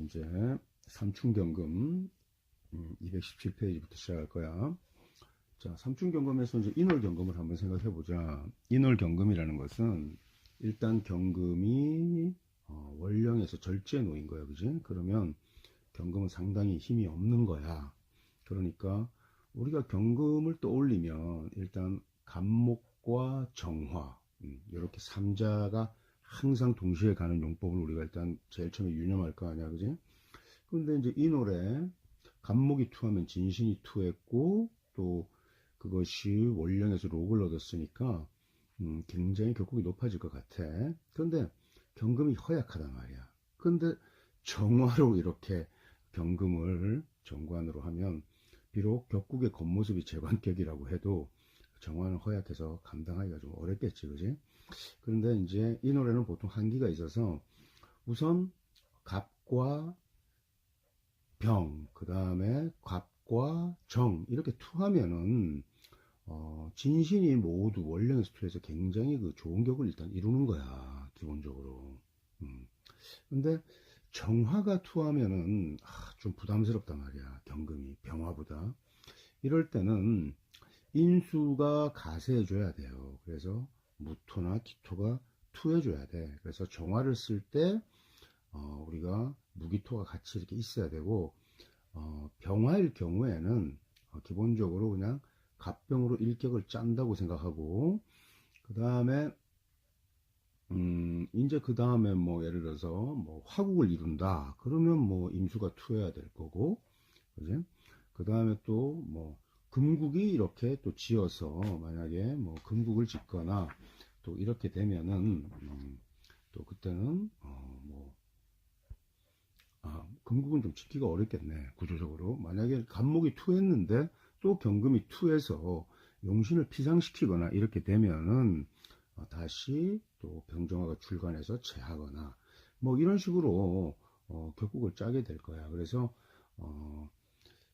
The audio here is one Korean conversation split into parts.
이제 삼충경금 217페이지부터 시작할 거야. 자, 삼충경금에서 이제 인월경금을 한번 생각해 보자. 인월경금이라는 것은 일단 경금이 월령에서 절제에 놓인 거야, 그지? 그러면 경금은 상당히 힘이 없는 거야. 그러니까 우리가 경금을 떠올리면 일단 간목과 정화, 이렇게 삼자가 항상 동시에 가는 용법을 우리가 일단 제일 처음에 유념할 거 아니야, 그지? 근데 이제 이 노래 간목이 투하면 진신이 투했고 또 그것이 원령에서 록을 얻었으니까 굉장히 격곡이 높아질 것 같아. 그런데 경금이 허약하단 말이야. 근데 정화로 이렇게 경금을 정관으로 하면 비록 격국의 겉모습이 재관격이라고 해도 정화는 허약해서 감당하기가 좀 어렵겠지, 그지? 그런데 이제 이 노래는 보통 한계가 있어서 우선 갑과 병, 그 다음에 갑과 정 이렇게 투하면은 진신이 모두 원령에서 투해서 굉장히 그 좋은 격을 일단 이루는 거야, 기본적으로. 근데 정화가 투하면은 좀 부담스럽단 말이야, 경금이 병화보다. 이럴 때는 인수가 가세해줘야 돼요. 그래서 무토나 기토가 투해줘야 돼. 그래서 정화를 쓸 때 우리가 무기토가 같이 이렇게 있어야 되고, 병화일 경우에는 기본적으로 그냥 갑병으로 일격을 짠다고 생각하고, 그 다음에 이제 그 다음에 뭐 예를 들어서 뭐 화국을 이룬다 그러면 뭐 임수가 투여야 될 거고, 그지? 그 다음에 또 뭐 금국이 이렇게 또 지어서 만약에 뭐 금국을 짓거나 또 이렇게 되면은 또 그때는 금국은 좀 짓기가 어렵겠네, 구조적으로. 만약에 간목이 투했는데 또 경금이 투해서 용신을 피상시키거나 이렇게 되면은 다시 또 병정화가 출간해서 제하거나 뭐 이런 식으로 격국을 짜게 될 거야. 그래서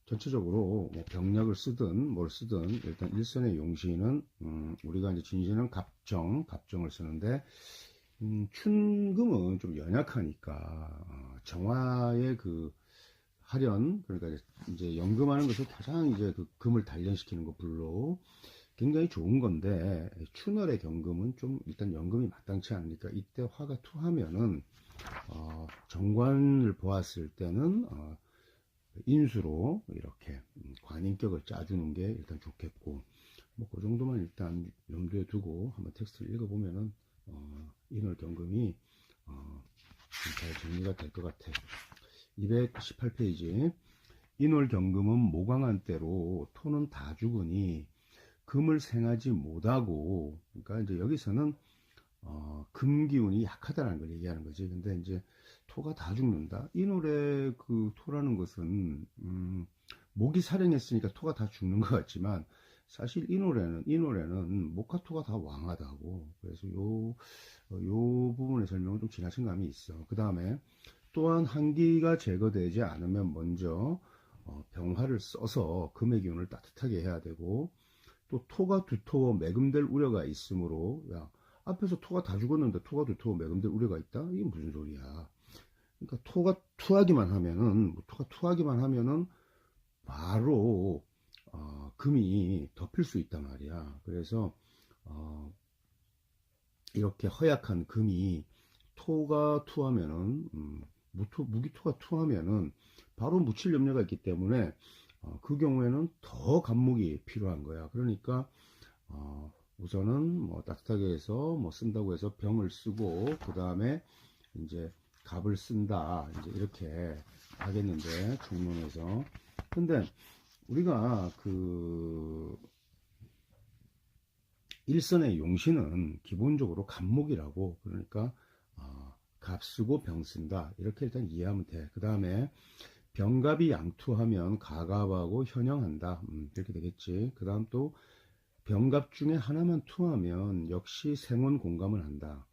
전체적으로 뭐 병약을 쓰든 뭘 쓰든 일단 일선의 용신은 우리가 이제 진신은 갑정을 쓰는데 춘금은 좀 연약하니까 정화의 그 하련, 그러니까 이제 연금하는 것을 가장 이제 그 금을 단련시키는 거 불로 굉장히 좋은 건데, 춘월의 경금은 좀 일단 연금이 마땅치 않으니까 이때 화가 투하면은 정관을 보았을 때는 인수로 이렇게 관인격을 짜주는 게 일단 좋겠고, 뭐 그 정도만 일단 염두에 두고 한번 텍스트를 읽어보면은 인월 경금이 잘 정리가 될 것 같아. 218페이지. 인월 경금은 모강한 때로 토는 다 죽으니 금을 생하지 못하고, 그러니까 이제 여기서는 금 기운이 약하다는 걸 얘기하는 거지. 근데 이제 토가 다 죽는다. 이 노래 그 토라는 것은 목이 살행했으니까 토가 다 죽는 것 같지만 사실 이 노래는 목화토가 다 왕하다고. 그래서 요 부분의 설명은 좀 지나친 감이 있어. 그 다음에 또한 한기가 제거되지 않으면 먼저 병화를 써서 금의 기운을 따뜻하게 해야 되고, 또 토가 두터워 매금될 우려가 있으므로, 야, 앞에서 토가 다 죽었는데 토가 두터워 매금될 우려가 있다? 이게 무슨 소리야? 그러니까 토가 투하기만 하면은 바로 금이 덮일 수 있단 말이야. 그래서 이렇게 허약한 금이 토가 투하면은 무기토가 투하면은 바로 묻힐 염려가 있기 때문에 그 경우에는 더 간목이 필요한 거야. 그러니까 우선은 뭐 따뜻하게 해서 뭐 쓴다고 해서 병을 쓰고 그 다음에 이제 갑을 쓴다 이제 이렇게 하겠는데, 총론에서. 근데 우리가 그 일선의 용신은 기본적으로 간목이라고, 그러니까 갑 쓰고 병 쓴다 이렇게 일단 이해하면 돼. 그 다음에 병갑이 양투하면 가갑하고 현형한다, 이렇게 되겠지. 그 다음 또 병갑 중에 하나만 투하면 역시 생원 공감을 한다.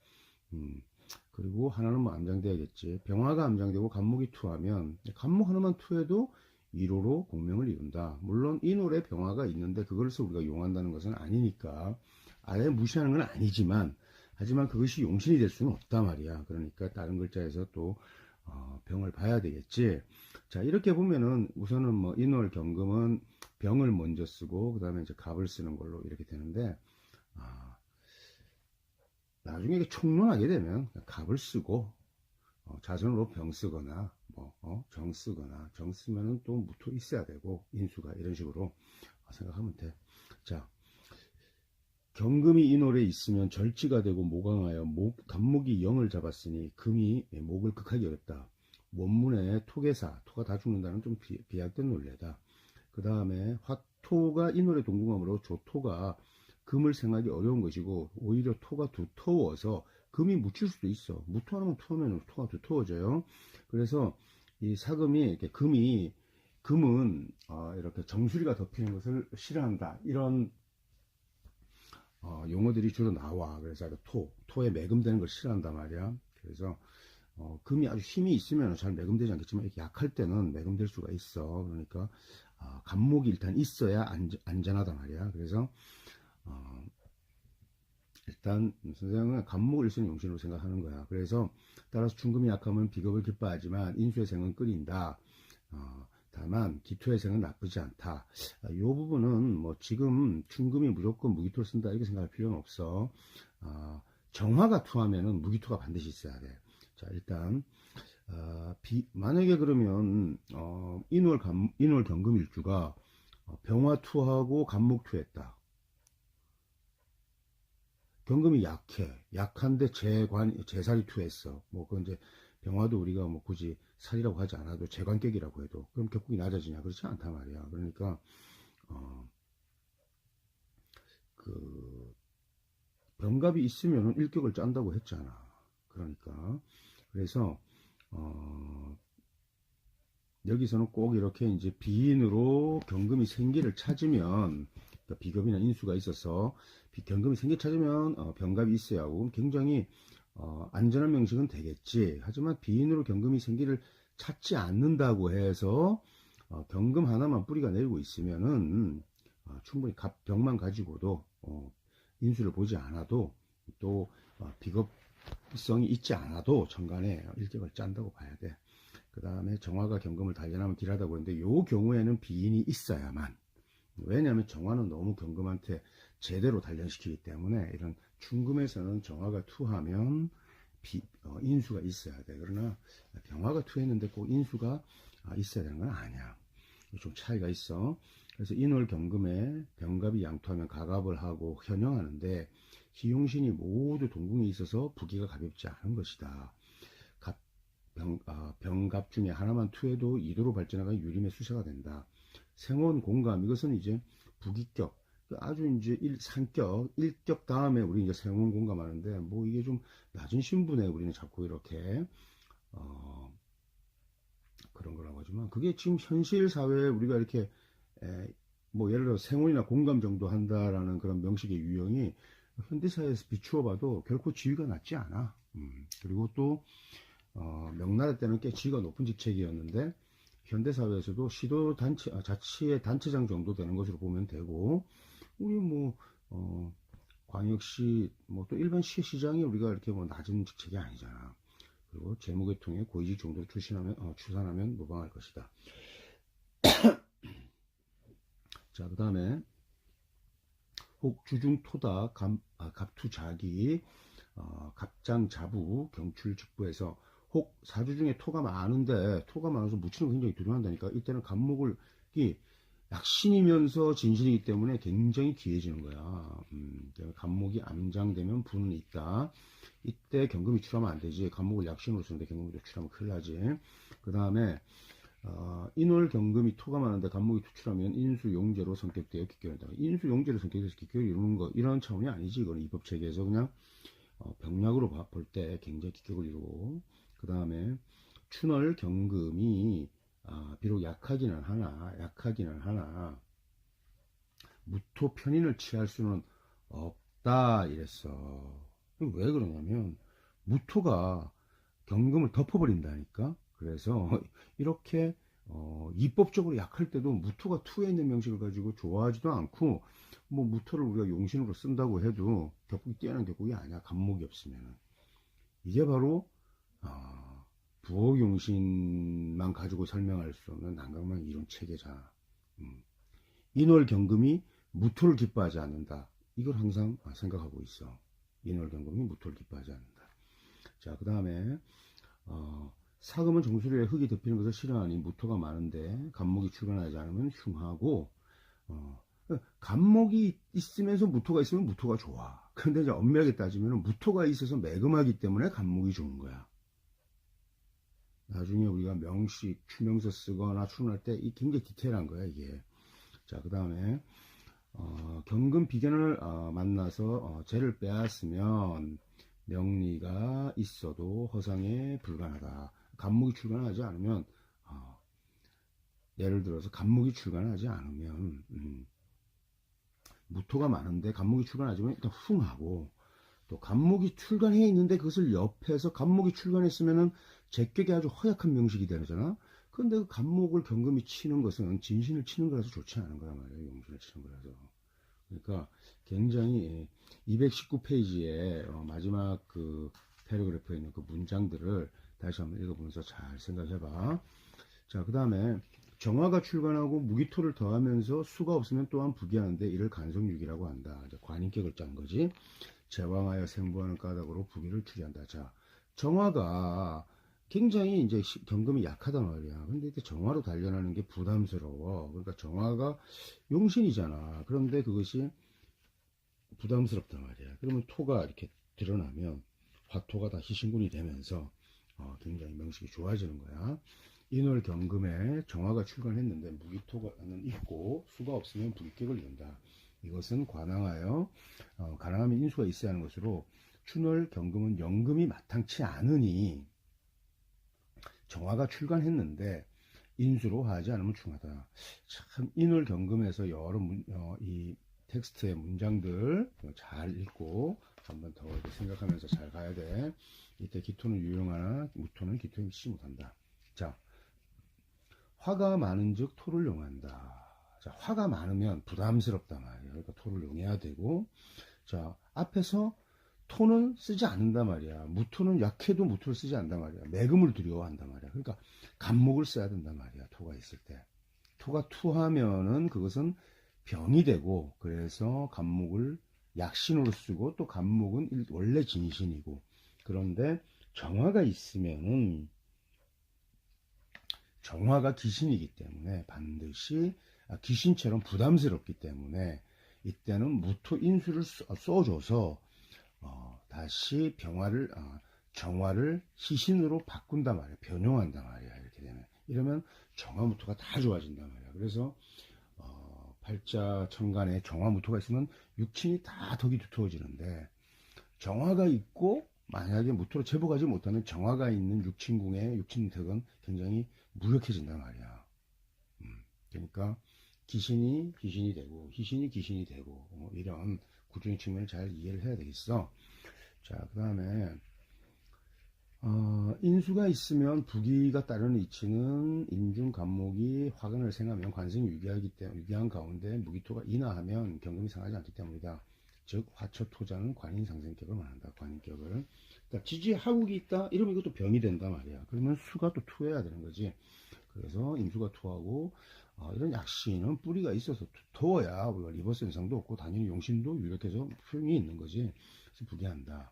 그리고 하나는 뭐 암장돼야겠지. 병화가 암장되고 간목이 투하면 간목 하나만 투해도 1호로 공명을 이룬다. 물론 이 노래 병화가 있는데 그것을 우리가 용한다는 것은 아니니까 아예 무시하는 건 아니지만, 하지만 그것이 용신이 될 수는 없단 말이야. 그러니까 다른 글자에서 또 병을 봐야 되겠지. 자, 이렇게 보면은 우선은 뭐 인월경금은 병을 먼저 쓰고 그 다음에 이제 갑을 쓰는 걸로 이렇게 되는데, 아, 나중에 이게 총론하게 되면 갑을 쓰고 자선으로 병 쓰거나 정 쓰거나, 정 쓰면은 또 무토 있어야 되고 인수가 이런 식으로 생각하면 돼. 자, 경금이 인월에 있으면 절지가 되고 모강하여 간목이 영을 잡았으니 금이 목을 극하기 어렵다. 원문에 토계사, 토가 다 죽는다는 좀 비약된 논례다. 그 다음에 화토가 인월에 동궁하므로 조토가 금을 생하기 어려운 것이고, 오히려 토가 두터워서 금이 묻힐 수도 있어. 무토하면 투하면 토가 두터워져요. 그래서 이 사금이 이렇게 금은 이렇게 정수리가 덮이는 것을 싫어한다, 이런 용어들이 주로 나와. 그래서 토에 매금되는 걸 싫어한단 말이야. 그래서 금이 아주 힘이 있으면 잘 매금되지 않겠지만 이렇게 약할 때는 매금될 수가 있어. 그러니까 간목이 일단 있어야 안전하단 말이야. 그래서 일단 선생은 간목을 일선 용신으로 생각하는 거야. 그래서 따라서 충금이 약하면 비겁을 기뻐하지만 인수의 생은 끓인다. 다만 기토의 생은 나쁘지 않다. 이 부분은 뭐 지금 충금이 무조건 무기토를 쓴다 이렇게 생각할 필요는 없어. 정화가 투하면은 무기토가 반드시 있어야 돼. 자, 일단 만약에 그러면 인월 경금일주가 병화 투하고 간목 투했다. 경금이 약한데 재살이 투했어. 뭐 그건 이제 병화도 우리가 뭐 굳이 살이라고 하지 않아도 재관격이라고 해도 그럼 격국이 낮아지냐? 그렇지 않단 말이야. 그러니까 그 병갑이 있으면 일격을 짠다고 했잖아. 그러니까 그래서 여기서는 꼭 이렇게 이제 비인으로 경금이 생기를 찾으면, 그러니까 비겁이나 인수가 있어서 경금이 생기 찾으면 병갑이 있어야 하고 굉장히 안전한 명식은 되겠지. 하지만 비인으로 경금이 생기를 찾지 않는다고 해서 경금 하나만 뿌리가 내리고 있으면은 충분히 병만 가지고도 인수를 보지 않아도 또 비겁성이 있지 않아도 천간에 일격을 짠다고 봐야 돼. 그 다음에 정화가 경금을 단련하면 딜하다고 했는데 이 경우에는 비인이 있어야만. 왜냐하면 정화는 너무 경금한테 제대로 단련시키기 때문에 이런 충금에서는 정화가 투하면 인수가 있어야 돼. 그러나 병화가 투했는데 꼭 인수가 있어야 되는 건 아니야. 좀 차이가 있어. 그래서 인월 경금에 병갑이 양투하면 가갑을 하고 현영하는데 희용신이 모두 동궁에 있어서 부기가 가볍지 않은 것이다. 병갑 중에 하나만 투해도 2도로 발전하가 유림의 수세가 된다. 생원 공감, 이것은 이제 부기격, 아주 이제 상격, 1격 다음에 우리 이제 생원 공감하는데, 뭐 이게 좀 낮은 신분에 우리는 자꾸 이렇게 그런 거라고 하지만, 그게 지금 현실 사회에 우리가 이렇게 뭐 예를 들어 생원이나 공감 정도 한다라는 그런 명식의 유형이 현대사회에서 비추어 봐도 결코 지위가 낮지 않아. 그리고 또 명나라 때는 꽤 지위가 높은 직책이었는데 현대사회에서도 시도 단체, 자치의 단체장 정도 되는 것으로 보면 되고, 우리 뭐 광역시 뭐 또 일반 시장이 우리가 이렇게 뭐 낮은 직책이 아니잖아. 그리고 재무계통의 고위직 정도로 추산하면 무방할 것이다. 자, 그 다음에 혹 주중토다 갑투자기 갑장자부 경출직부에서 혹 사주 중에 토가 많은데 토가 많아서 묻히는 거 굉장히 두려워한다니까. 이때는 간목이 약신이면서 진신이기 때문에 굉장히 귀해지는 거야. 간목이 암장되면 부는 있다. 이때 경금이 출하면 안 되지. 간목을 약신으로 쓰는데 경금이 출하면 큰일 나지. 그 다음에 인월 경금이 토가 많은데 간목이 투출하면 인수용제로 성격되어 기결한다. 인수용제로 성격돼서 기결을 이루는 거, 이런 차원이 아니지. 이거는 입법체계에서 그냥 병약으로 볼 때 굉장히 기격을 이루고, 그 다음에 춘월 경금이 비록 약하기는 하나 무토 편인을 취할 수는 없다 이랬어. 왜 그러냐면 무토가 경금을 덮어버린다니까. 그래서 이렇게 입법적으로 약할 때도 무토가 투에 있는 명식을 가지고 좋아하지도 않고, 뭐 무토를 우리가 용신으로 쓴다고 해도 격국이 뛰어난 격국이 아니야. 간목이 없으면. 이게 바로 부호용신만 가지고 설명할 수 없는 난강만 이론 체계자. 인월경금이 무토를 기뻐하지 않는다. 이걸 항상 생각하고 있어. 인월경금이 무토를 기뻐하지 않는다. 자, 그 다음에 사금은 정수리에 흙이 덮이는 것을 싫어하니 무토가 많은데 간목이 출간하지 않으면 흉하고, 간목이 있으면서 무토가 있으면 무토가 좋아. 근데 이제 엄밀하게 따지면 무토가 있어서 매금하기 때문에 간목이 좋은 거야. 나중에 우리가 명식, 추명서 쓰거나 출문할 때 굉장히 디테일한 거야, 이게. 자, 그 다음에 경금 비견을 만나서 재를 빼앗으면 명리가 있어도 허상에 불간하다. 간목이 출간하지 않으면, 예를 들어서 간목이 출간하지 않으면 무토가 많은데 간목이 출간하지만 일단 흉하고, 또 간목이 출간해 있는데 그것을 옆에서 간목이 출간했으면은 제격이 아주 허약한 명식이 되잖아. 그런데 그 간목을 경금이 치는 것은 진신을 치는 거라서 좋지 않은 거란 말이에요. 용신을 치는 거라서. 그러니까 굉장히 219페이지에 마지막 그 패러그래프에 있는 그 문장들을 다시 한번 읽어보면서 잘 생각해봐. 자, 그 다음에 정화가 출간하고 무기토를 더하면서 수가 없으면 또한 부기하는데 이를 간성육이라고 한다. 이제 관인격을 짠 거지. 제왕하여 생부하는 까닭으로 부기를 추리한다. 자, 정화가 굉장히 이제 경금이 약하단 말이야. 근데 이제 정화로 단련하는 게 부담스러워. 그러니까 정화가 용신이잖아. 그런데 그것이 부담스럽단 말이야. 그러면 토가 이렇게 드러나면 화토가 다 희신군이 되면서 굉장히 명식이 좋아지는 거야. 인월 경금에 정화가 출간했는데 무기토가는 있고 수가 없으면 부기격을 이룬다. 이것은 관항하여 가능하면 인수가 있어야 하는 것으로 춘월 경금은 연금이 마땅치 않으니 정화가 출간했는데 인수로 하지 않으면 충하다. 참 인월 경금에서 여러 이 텍스트의 문장들 잘 읽고 한번 더 생각하면서 잘 가야 돼. 이때 기토는 유용하나 무토는 기토에 미치지 못한다. 자, 화가 많은 즉 토를 용한다. 자, 화가 많으면 부담스럽다 말이야. 그러니까 토를 용해야 되고, 자, 앞에서 토는 쓰지 않는단 말이야. 무토는 약해도 무토를 쓰지 않는단 말이야. 매금을 두려워한단 말이야. 그러니까 간목을 써야 된단 말이야. 토가 있을 때. 토가 투하면은 그것은 병이 되고, 그래서 간목을 약신으로 쓰고, 또 간목은 원래 진신이고, 그런데 정화가 있으면은 정화가 귀신이기 때문에 반드시 귀신처럼 부담스럽기 때문에 이때는 무토 인수를 써줘서 다시 정화를 시신으로 바꾼단 말이야. 변용한단 말이야. 이렇게 되면. 이러면 정화무토가 다 좋아진단 말이야. 그래서 팔자 천간에 정화무토가 있으면 육친이 다 덕이 두터워지는데, 정화가 있고 만약에 무토로 제복하지 못하면 정화가 있는 육친궁의 육친덕은 굉장히 무력해진단 말이야. 그러니까 귀신이 되고 희신이 귀신이 되고 이런 구조의 측면을 잘 이해를 해야 되겠어. 자, 그 다음에 인수가 있으면 부기가 따르는 이치는 인중 간목이 화근을 생하면 관성이 유기한 가운데 무기토가 인하하면 경금이 상하지 않기 때문이다. 즉 화초토자는 관인상생격을 말한다. 관인격을. 그러니까 지지하국이 있다 이러면 이것도 병이 된단 말이야. 그러면 수가 또 투해야 되는 거지. 그래서 임수가 투하고 이런 약신은 뿌리가 있어서 두터워야 우리가 리버스 현상도 없고 당연히 용신도 유력해서 효용이 있는 거지. 그래서 부기한다.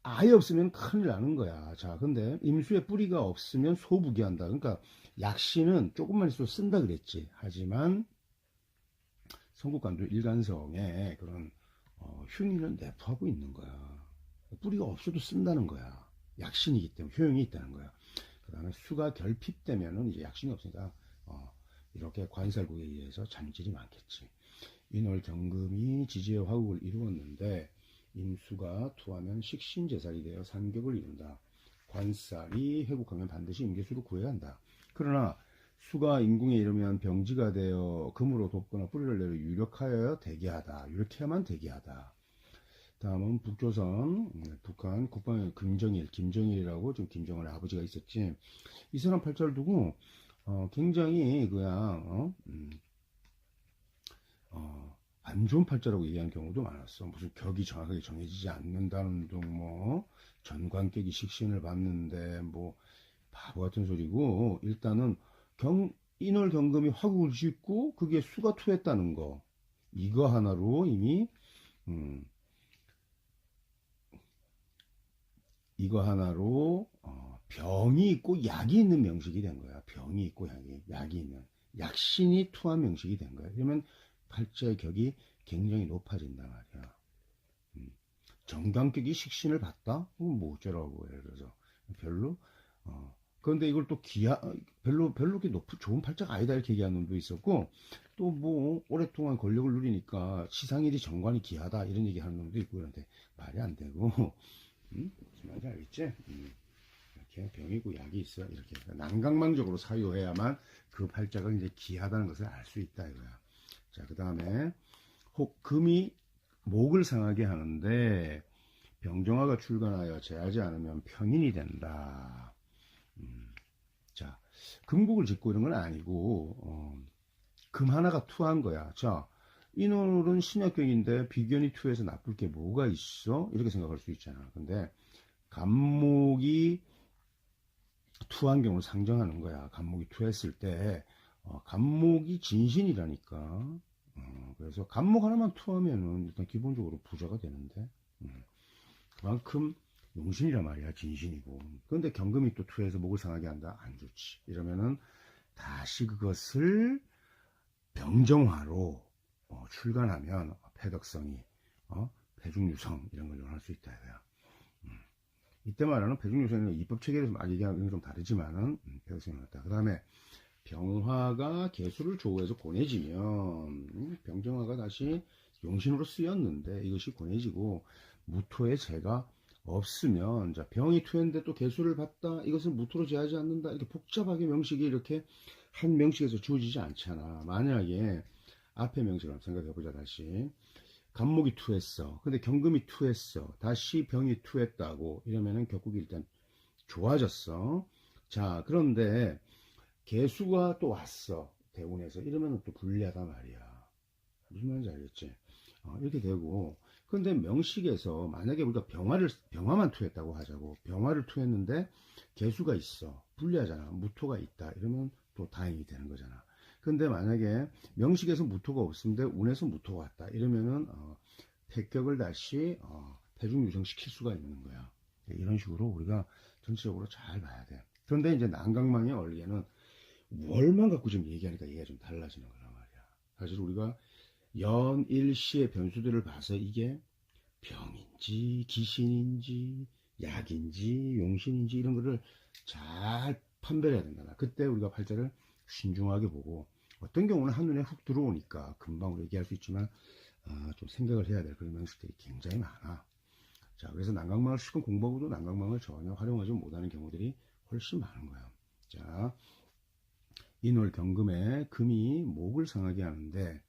아예 없으면 큰일 나는 거야. 자, 근데 임수에 뿌리가 없으면 소부기한다. 그러니까 약신은 조금만 있어도 쓴다 그랬지. 하지만 성국관도 일간성에 그런 흉인을 내포하고 있는 거야. 뿌리가 없어도 쓴다는 거야. 약신이기 때문에 효용이 있다는 거야. 그 다음에 수가 결핍되면은 이제 약신이 없으니까 이렇게 관살국에 의해서 잔질이 많겠지. 인월 경금이 지지의 화국을 이루었는데 임수가 투하면 식신제살이 되어 산격을 이룬다. 관살이 회국하면 반드시 임계수를 구해야 한다. 그러나 수가 인궁에 이르면 병지가 되어 금으로 돕거나 뿌리를 내려 유력하여 대기하다. 유력해야만 대기하다. 다음은 북조선, 북한 국방의 김정일이라고 좀 김정은의 아버지가 있었지. 이 사람 팔자를 두고 굉장히 그냥 안 좋은 팔자라고 얘기하는 경우도 많았어. 무슨 격이 정확하게 정해지지 않는다는 둥, 전관격이 식신을 받는데 바보 같은 소리고, 일단은 인월 경금이 화국을 짓고 그게 수가 투했다는 거, 이거 하나로 이미 음, 이거 하나로 병이 있고 약이 있는 명식이 된 거야. 병이 있고 약이 있는 약신이 투한 명식이 된 거야. 그러면 팔자의 격이 굉장히 높아진단 말이야. 정관격이 식신을 봤다? 그럼 뭐 어쩌라고. 예를 들어서 별로 그런데 이걸 또 별로 그렇게 좋은 팔자가 아니다 이렇게 얘기하는 놈도 있었고, 또 뭐 오랫동안 권력을 누리니까 시상일이 정관이 기하다 이런 얘기 하는 놈도 있고. 그런데 말이 안 되고 무슨 말인지 알겠지? 이렇게 병이고 약이 있어. 이렇게 난강망적으로 사유해야만 그 팔자가 이제 기하다는 것을 알 수 있다 이거야. 자, 그 다음에 혹 금이 목을 상하게 하는데 병정화가 출간하여 제하지 않으면 평인이 된다. 자, 금국을 짓고 이런 건 아니고 금 하나가 투한 거야. 자, 인월은 신약경인데 비견이 투해서 나쁠 게 뭐가 있어? 이렇게 생각할 수 있잖아. 근데 간목이 투한 경우를 상정하는 거야. 간목이 투했을 때 간목이 진신이라니까. 그래서 간목 하나만 투하면은 일단 기본적으로 부자가 되는데 그만큼 용신이란 말이야. 진신이고. 그런데 경금이 또 투해서 목을 상하게 한다. 안 좋지. 이러면은 다시 그것을 병정화로 출간하면 패덕성이 패중유성 이런 걸 요할 수 있다 이거야. 이때 말하는 패중유성은 입법 체계에서 막 얘기하는 건 좀 다르지만은 패덕성이 나왔다. 그 다음에 병화가 개수를 조우해서 권해지면 병정화가 다시 용신으로 쓰였는데 이것이 권해지고 무토의 재가 없으면, 자, 병이 투했는데 또 개수를 봤다. 이것은 무토로 제하지 않는다. 이렇게 복잡하게 명식이 이렇게 한 명식에서 주어지지 않잖아. 만약에 앞에 명식을 한번 생각해보자. 다시 간목이 투했어. 근데 경금이 투했어. 다시 병이 투했다고 이러면은 격국이 일단 좋아졌어. 자, 그런데 개수가 또 왔어. 대운에서. 이러면 또 불리하단 말이야. 무슨 말인지 알겠지? 이렇게 되고. 근데 명식에서 만약에 우리가 병화만 투했다고 하자고. 병화를 투했는데 개수가 있어. 불리하잖아. 무토가 있다. 이러면 또 다행이 되는 거잖아. 근데 만약에 명식에서 무토가 없는데 운에서 무토가 왔다. 이러면은 패격을 다시 패중유성시킬 수가 있는 거야. 이런 식으로 우리가 전체적으로 잘 봐야 돼. 그런데 이제 난강망의 원리에는 월만 갖고 좀 얘기하니까 얘기가 좀 달라지는 거란 말이야. 사실 우리가 연일시의 변수들을 봐서 이게 병인지 기신인지 약인지 용신인지 이런 거를 잘 판별해야 된다. 그때 우리가 팔자를 신중하게 보고, 어떤 경우는 한눈에 훅 들어오니까 금방 얘기할 수 있지만 좀 생각을 해야 될 그런 명식들이 굉장히 많아. 자, 그래서 난강망을 실컷 공부하고도 난강망을 전혀 활용하지 못하는 경우들이 훨씬 많은 거야. 자, 인월 경금에 금이 목을 상하게 하는데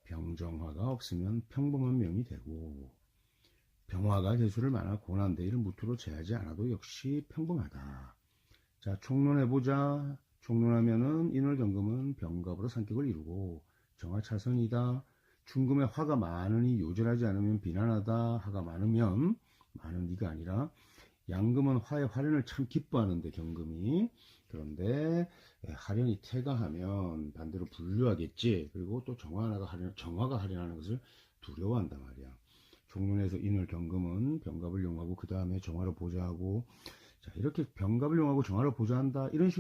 병정화가 없으면 평범한 명이 되고, 병화가 개수를 많아 고난데 이를 무토로 제하지 않아도 역시 평범하다. 자, 총론해보자. 총론하면은 인월 경금은 병갑으로 상격을 이루고 정화차선이다. 충금에 화가 많으니 요절하지 않으면 비난하다. 화가 많으면, 많은 이가 아니라 양금은 화의 활연을 참 기뻐하는데 경금이, 그런데 활연이 태가하면 반대로 분류하겠지. 그리고 또 정화가 활연하는 것을 두려워한단 말이야. 종론에서 인월 경금은 병갑을 용하고 그 다음에 정화를 보좌하고, 자, 이렇게 병갑을 용하고 정화를 보좌한다. 이런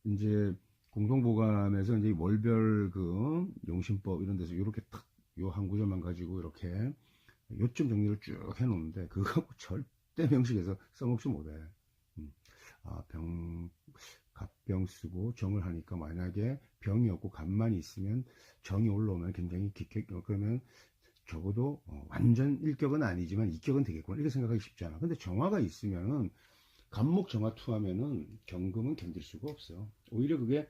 이제 공동보감에서 이제 월별 용신법 이런 데서 이렇게 딱 요 한 구절만 가지고 이렇게 요점 정리를 쭉 해놓는데 그거 절대 명식에서 써먹지 못해. 갑병 쓰고 정을 하니까 만약에 병이 없고 갑만 있으면 정이 올라오면 굉장히 그러면 적어도 완전 일격은 아니지만 이격은 되겠구나 이렇게 생각하기 쉽잖아. 근데 정화가 있으면은 간목 정화 투하면은 경금은 견딜 수가 없어. 오히려 그게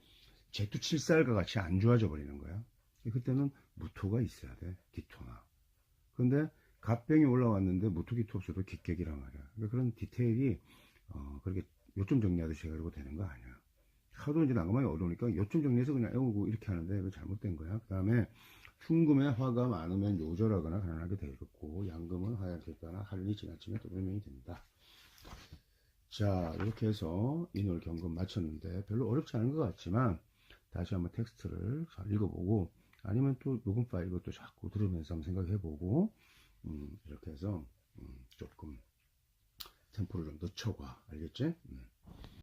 제투칠살과 같이 안 좋아져 버리는 거야. 그때는 무토가 있어야 돼. 기토나. 근데 갑병이 올라왔는데 무토 기토 없어도 기격이란 말이야. 그러니까 그런 디테일이 그렇게 요점 정리하듯이 해가지고 되는 거 아니야. 하도 이제 난감하기 어려우니까 요점 정리해서 그냥 애우고 이렇게 하는데 그거 잘못된 거야. 그 다음에 충금에 화가 많으면 요절하거나 가난하게 되겠고, 양금은 하얗겠거나 할인이 지나치면 또 변명이 된다. 자, 이렇게 해서 인월 경금 마쳤는데 별로 어렵지 않은 것 같지만 다시 한번 텍스트를 잘 읽어보고 아니면 또 녹음 파일 이것도 자꾸 들으면서 한번 생각해보고 이렇게 해서 조금 템포를 좀 늦춰봐. 알겠지?